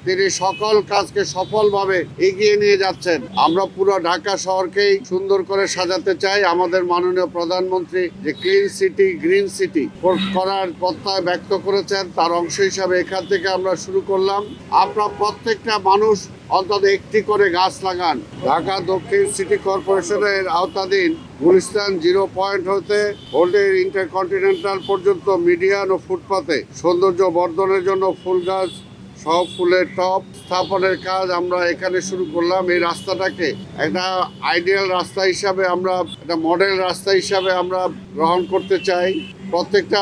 তিনি সকল কাজকে সফলভাবে এগিয়ে নিয়ে যাচ্ছেন। আমরা পুরো ঢাকা শহরকেই সুন্দর করে সাজাতে চাই। আমাদের মাননীয় প্রধানমন্ত্রী যে ক্লিন সিটি গ্রিন সিটি করার প্রত্যয় ব্যক্ত করেছেন, তার অংশ হিসাবে এখান থেকে আমরা শুরু করলাম। আপনারা প্রত্যেকটা মানুষ অন্তত একটি করে গাছ লাগান। ঢাকা দক্ষিণ সিটি কর্পোরেশনের আওতাধীন গুলিস্তান 0 পয়েন্ট হতে হোল্ডের ইন্টারকন্টিনেন্টাল পর্যন্ত মিডিয়ান ও ফুটপাতে সৌন্দর্য বর্ধনের জন্য ফুল গাছ সহ ফুলের টব স্থাপনের কাজ আমরা এখানে শুরু করলাম। এই রাস্তাটাকে একটা আইডিয়াল রাস্তা হিসাবে আমরা একটা মডেল রাস্তা হিসাবে আমরা গ্রহণ করতে চাই। প্রত্যেকটা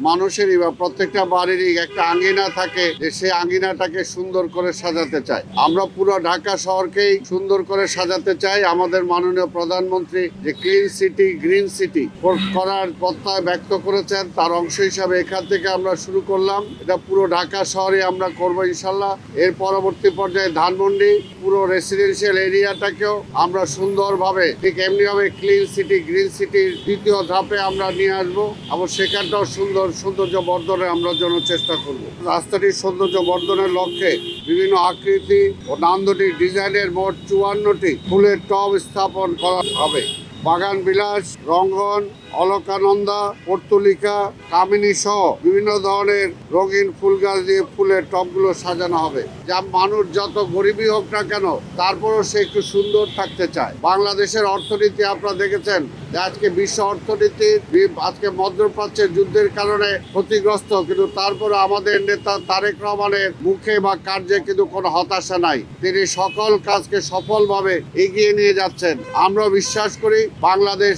মানুষেরই বা প্রত্যেকটা বাড়িরই একটা আঙ্গিনা থাকে, যে সেই আঙ্গিনাটাকে সুন্দর করে সাজাতে চাই। আমরা পুরো ঢাকা শহরকেই সুন্দর করে সাজাতে চাই। আমাদের মাননীয় প্রধানমন্ত্রী যে ক্লিন সিটি গ্রিন সিটি করার প্রত্যয় ব্যক্ত করেছেন, তার অংশ হিসাবে এখান থেকে আমরা শুরু করলাম। এটা পুরো ঢাকা শহরে আমরা করব ইনশাল্লাহ। এর পরবর্তী পর্যায়ে ধানমন্ডি পুরো রেসিডেন্সিয়াল এরিয়াটাকেও আমরা সুন্দরভাবে ঠিক এমনিভাবে ক্লিন সিটি গ্রিন সিটির দ্বিতীয় ধাপে আমরা নিয়ে আসবো এবং সেখানটাও সৌন্দর্য বর্ধনে আমরা জন্য চেষ্টা করব। রাস্তাটির সৌন্দর্য বর্ধনের লক্ষ্যে বিভিন্ন আকৃতি ও নান্দনিক ডিজাইনের মোট 54টি ফুলের টব স্থাপন করা হবে। বাগান বিলাস, রঙ্গন, অলকানন্দা, পর্তুলিকা, কামিনী সহ বিভিন্ন ধরনের রঙিন ফুল গাছ দিয়ে ফুলের টবগুলো সাজানো হবে। যা মানুষ যত গরিবই হোক না কেন, তারপরও সে একটু সুন্দর থাকতে চায়। বাংলাদেশের অর্থনীতি আপনারা দেখেছেন যে আজকে বিশ্ব অর্থনীতি আজকে মধ্যপ্রাচ্যের যুদ্ধের কারণে ক্ষতিগ্রস্ত, কিন্তু তারপরে আমাদের নেতা তারেক রহমানের মুখে বা কার্যে কিন্তু কোনো হতাশা নাই। তিনি সকল কাজকে সফলভাবে এগিয়ে নিয়ে যাচ্ছেন। আমরা বিশ্বাস করি বাংলাদেশ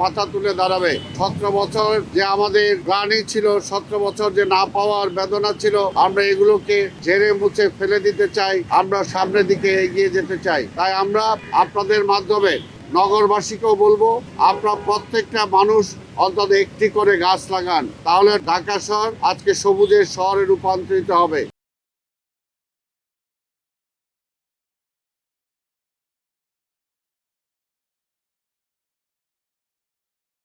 মাথা তুলে দাঁড়াবে। 17 বছর যে আমাদের গ্লানি ছিল, 17 বছর যে না পাওয়ার বেদনা ছিল, আমরা এগুলোকে ঝেড়ে মুছে ফেলে দিতে চাই। আমরা সামনের দিকে এগিয়ে যেতে চাই। তাই আমরা আপনাদের মাধ্যমে নগরবাসীকেও বলবো, আপনারা প্রত্যেকটা মানুষ অন্তত একটি করে গাছ লাগান। তাহলে ঢাকা শহর আজকে সবুজের শহরে রূপান্তরিত হবে।